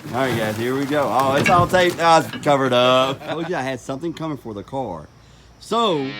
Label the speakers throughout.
Speaker 1: All right, guys, here we go. Oh, it's all taped. Oh, it's covered up. I told you I had something coming for the car. So...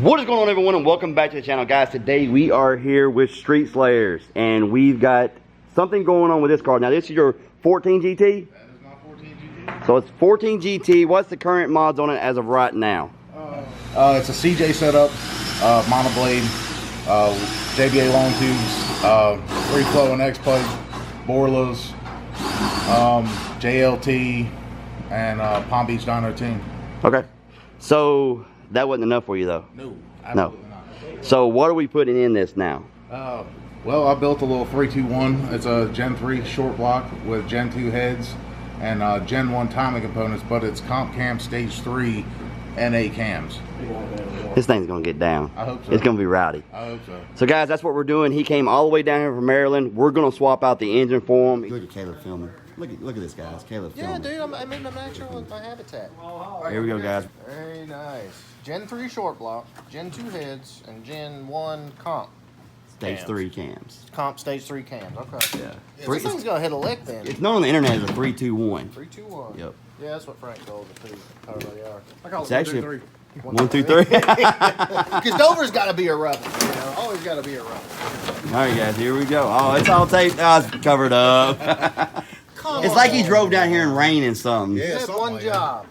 Speaker 1: What is going on, everyone, and welcome back to the channel, guys. Today we are here with Street Slayers, and we've got something going on with this car. Now, this is your 14 GT?
Speaker 2: That is my 14 GT.
Speaker 1: So it's 14 GT. What's the current mods on it as of right now?
Speaker 2: It's a CJ setup, monoblade, JBA long tubes, free flow and X plate, Borlas, JLT, and Palm Beach Dyno Team.
Speaker 1: Okay. So that wasn't enough for you, though?
Speaker 2: No, absolutely not.
Speaker 1: So what are we putting in this now?
Speaker 2: Well, I built a little 321. It's a Gen 3 short block with Gen 2 heads and Gen 1 timing components, but it's comp cam stage 3 NA cams.
Speaker 1: This thing's gonna get down.
Speaker 2: I hope so.
Speaker 1: It's gonna be rowdy.
Speaker 2: I hope so.
Speaker 1: So guys, that's what we're doing. He came all the way down here from Maryland. We're gonna swap out the engine for him. Look at Caleb filming. Look at this, guys. Caleb filming.
Speaker 3: Yeah, dude, I'm in my natural habitat.
Speaker 1: Here we go, guys.
Speaker 3: Very nice. Gen 3 short block, Gen 2 heads, and Gen 1 comp.
Speaker 1: Stage 3 cams.
Speaker 3: Comp stage 3 cams, okay.
Speaker 1: Yeah.
Speaker 3: This thing's gonna hit a lick then.
Speaker 1: It's known on the internet as a 321.
Speaker 3: 321.
Speaker 1: Yep.
Speaker 3: Yeah, that's what Frank told us too. However they are.
Speaker 4: I call
Speaker 1: It's
Speaker 4: it
Speaker 1: actually
Speaker 4: 1, 2, 3.
Speaker 1: 1, 2, 3.
Speaker 3: Because Dover's got to be a rebel, you know. Always got to be a rebel.
Speaker 1: All right, guys, here we go. Oh, it's all taped. Oh, it's covered up. It's like he drove down here in rain and something.
Speaker 3: You
Speaker 2: Yeah,
Speaker 3: had
Speaker 2: something
Speaker 3: one
Speaker 2: like
Speaker 3: job.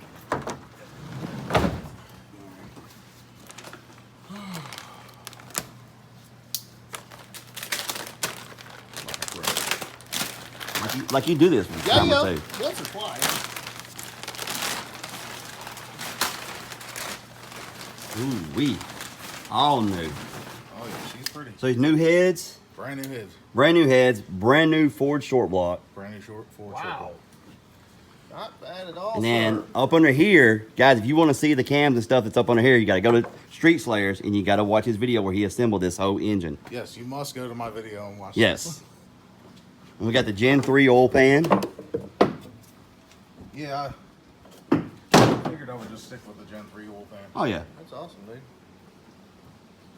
Speaker 1: Like you do this from time to two.
Speaker 3: That's a fly.
Speaker 1: Ooh, wee. All new.
Speaker 2: Oh yeah, she's pretty.
Speaker 1: So these new heads,
Speaker 2: Brand new heads.
Speaker 1: brand new Ford short block.
Speaker 2: Brand new Ford short
Speaker 3: Wow.
Speaker 2: block.
Speaker 3: Not bad at all.
Speaker 1: And then
Speaker 3: sir.
Speaker 1: up under here, guys, if you want to see the cams and stuff that's up under here, you got to go to Street Slayers and you got to watch his video where he assembled this whole engine.
Speaker 2: Yes, you must go to my video and watch
Speaker 1: Yes. And we got the Gen 3 oil pan.
Speaker 2: this. Yeah, I figured I would just stick with the Gen 3 oil pan.
Speaker 1: Oh, yeah.
Speaker 3: That's awesome, dude.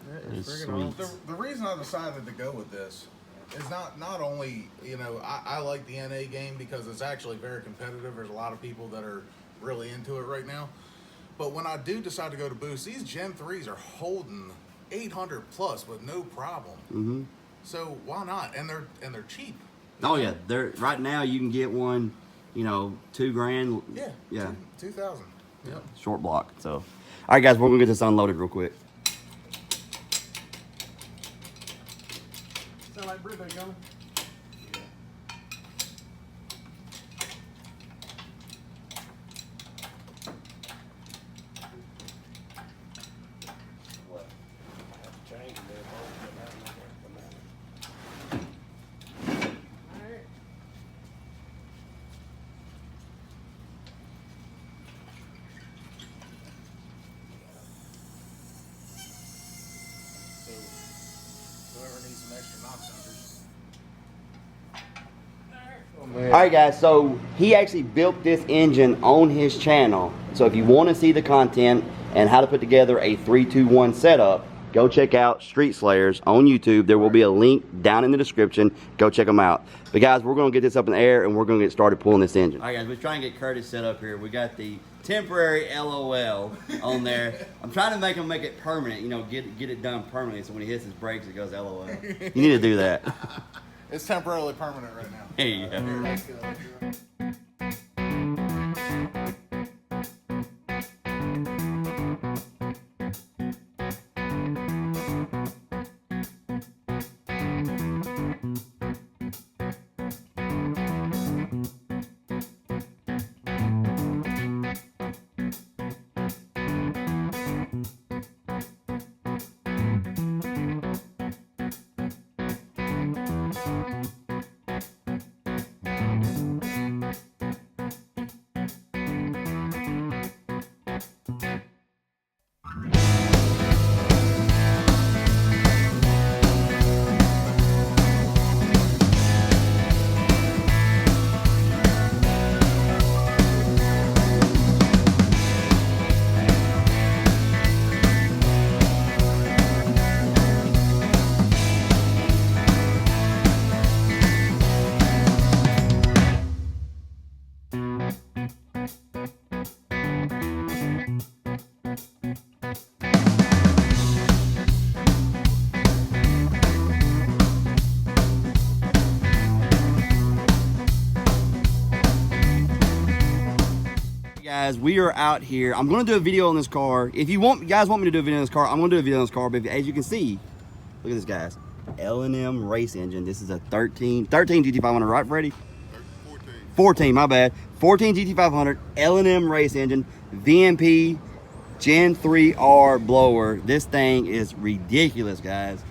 Speaker 3: That
Speaker 1: It's
Speaker 3: is
Speaker 1: sweet.
Speaker 3: friggin' awesome.
Speaker 2: The reason I decided to go with this is not only, you know, I like the NA game because it's actually very competitive. There's a lot of people that are really into it right now. But when I do decide to go to boost, these Gen 3s are holding 800 plus with no problem.
Speaker 1: Mm-hmm.
Speaker 2: So why not? And they're cheap.
Speaker 1: Oh, yeah. They're, right now, you can get one, you know, $2,000.
Speaker 2: Yeah.
Speaker 1: Yeah.
Speaker 2: 2,000. Yep.
Speaker 1: Short block. So, all right, guys, we're going to get this unloaded real quick.
Speaker 4: Sound like birthday coming?
Speaker 2: Whoever needs some extra knock sensors.
Speaker 1: All right, guys, so he actually built this engine on his channel. So if you want to see the content and how to put together a 321 setup, go check out Street Slayers on YouTube. There will be a link down in the description. Go check them out. But guys, we're going to get this up in the air and we're going to get started pulling this engine. All right, guys, we're trying to get Curtis set up here. We got the temporary LOL on there. I'm trying to make him make it permanent, you know, get it done permanently so when he hits his brakes, it goes LOL. You need to do that.
Speaker 2: It's temporarily permanent right now.
Speaker 1: There you go. Guys, we are out here. I'm going to do a video on this car. If you guys want me to do a video on this car, I'm going to do a video on this car. But as you can see, look at this, guys. L&M race engine. This is a 13 GT500, right, Freddie? 14, my bad. 14 GT500, L&M race engine, VMP, Gen 3R blower. This thing is ridiculous, guys.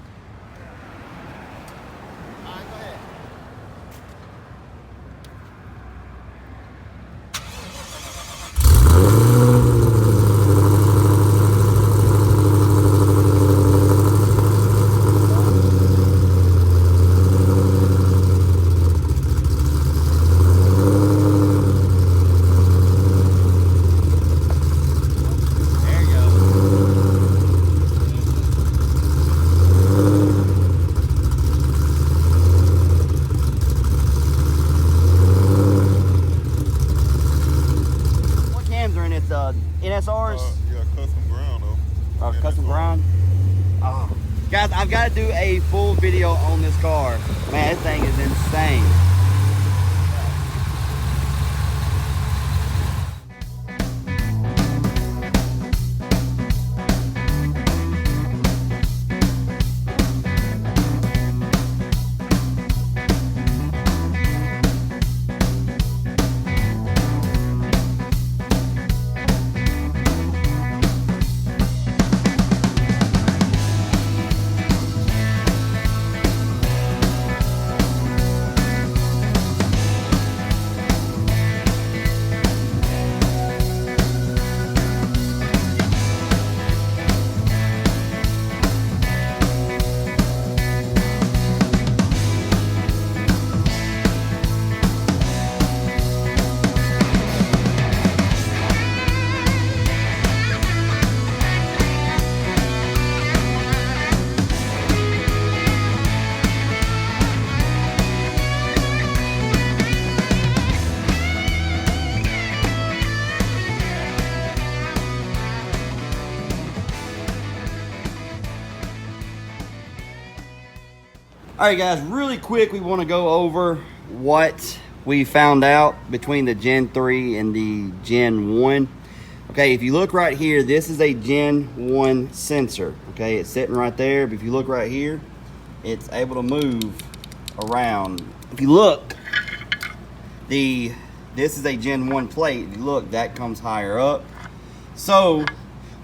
Speaker 1: NSRs?
Speaker 4: Yeah, custom ground though.
Speaker 1: Oh, custom ground? Oh. Guys, I've got to do a full video on this car. Man, this thing is insane. All right, guys, really quick, we want to go over what we found out between the Gen 3 and the Gen 1. Okay, if you look right here, this is a Gen 1 sensor. Okay, it's sitting right there, but if you look right here, it's able to move around. If you look, this is a Gen 1 plate. If you look, that comes higher up. So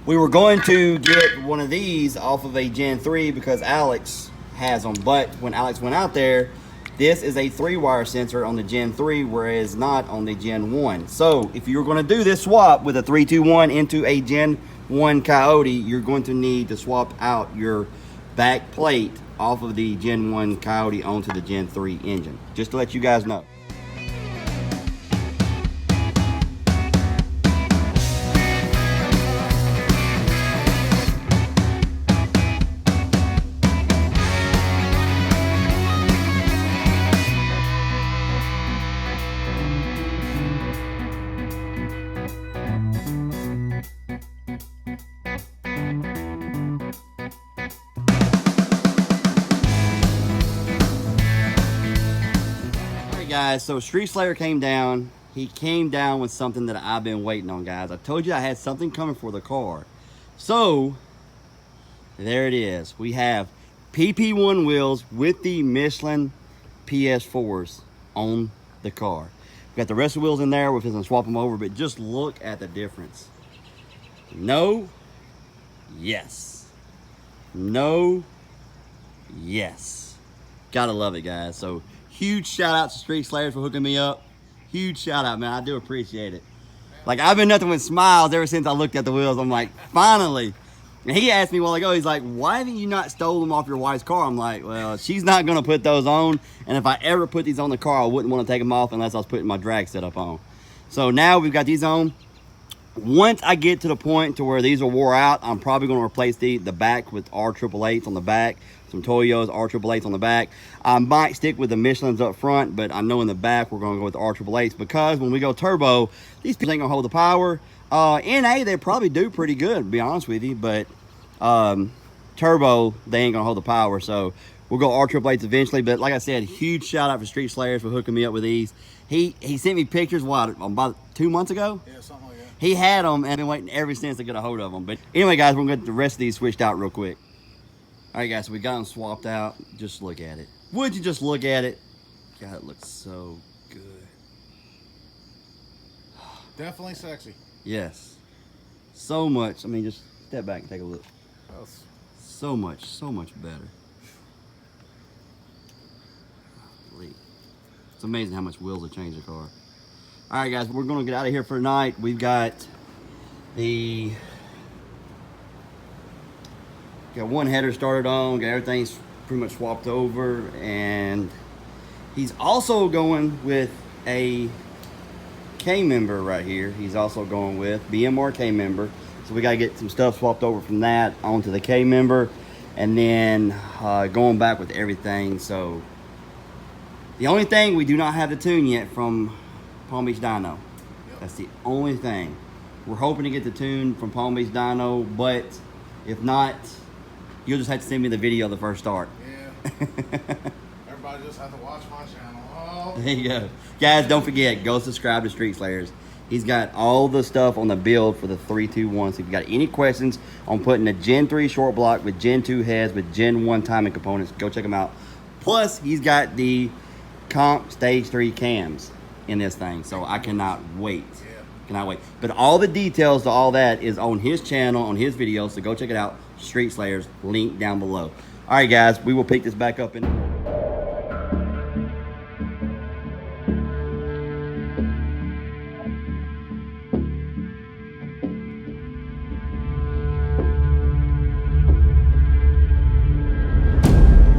Speaker 1: we were going to get one of these off of a Gen 3 because Alex has them, but when Alex went out there, this is a 3-wire sensor on the Gen 3, whereas not on the Gen 1. So if you're going to do this swap with a 321 into a Gen 1 Coyote, you're going to need to swap out your back plate off of the Gen 1 Coyote onto the Gen 3 engine, just to let you guys know. Guys, so Street Slayer came down. He came down with something that I've been waiting on, guys. I told you I had something coming for the car. So there it is. We have PP1 wheels with the Michelin PS4s on the car. We got the rest of the wheels in there. We're going to swap them over, but just look at the difference. No, yes. No, yes. Gotta love it, guys. So huge shout out to Street Slayers for hooking me up. Huge shout out, man. I do appreciate it. Like, I've been nothing but smiles ever since I looked at the wheels. I'm like, finally. And he asked me a while ago, he's like, why haven't you not stole them off your wife's car? I'm like, well, she's not going to put those on. And if I ever put these on the car, I wouldn't want to take them off unless I was putting my drag setup on. So now we've got these on. Once I get to the point to where these are wore out, I'm probably going to replace the back with R888s on the back. Some Toyos, R888s on the back. I might stick with the Michelins up front, but I know in the back we're going to go with the R888s because when we go turbo, these people ain't going to hold the power. NA, they probably do pretty good, to be honest with you, but turbo, they ain't going to hold the power. So we'll go R888s eventually. But like I said, huge shout out for Street Slayers for hooking me up with these. He sent me pictures, what, about 2 months ago?
Speaker 2: Yeah, something like that.
Speaker 1: He had them and I've been waiting ever since to get a hold of them. But anyway, guys, we're gonna get the rest of these switched out real quick. All right, guys, so we got them swapped out. Just look at it. Would you just look at it? God, it looks so good.
Speaker 2: Definitely sexy.
Speaker 1: Yes. So much. I mean, just step back and take a look. So much better. Golly. It's amazing how much wheels have changed the car. All right, guys, we're gonna get out of here for tonight. We've got one header started on, got everything's pretty much swapped over, and he's also going with a K member right here. He's also going with BMR K member. So we gotta get some stuff swapped over from that onto the K member, and then going back with everything. So the only thing we do not have the tune yet from Palm Beach Dyno.
Speaker 2: Yep.
Speaker 1: That's the only thing. We're hoping to get the tune from Palm Beach Dyno, but if not, you'll just have to send me the video of the first start.
Speaker 2: Yeah. Everybody just has to watch my channel. Oh.
Speaker 1: There you go. Guys, don't forget, go subscribe to Street Slayers. He's got all the stuff on the build for the 321. So if you got any questions on putting a Gen 3 short block with Gen 2 heads with Gen 1 timing components, go check him out. Plus, he's got the comp stage 3 cams in this thing. So I cannot wait.
Speaker 2: Yeah.
Speaker 1: Cannot wait. But all the details to all that is on his channel, on his videos. So go check it out. Street Slayers, link down below. All right, guys, we will pick this back up in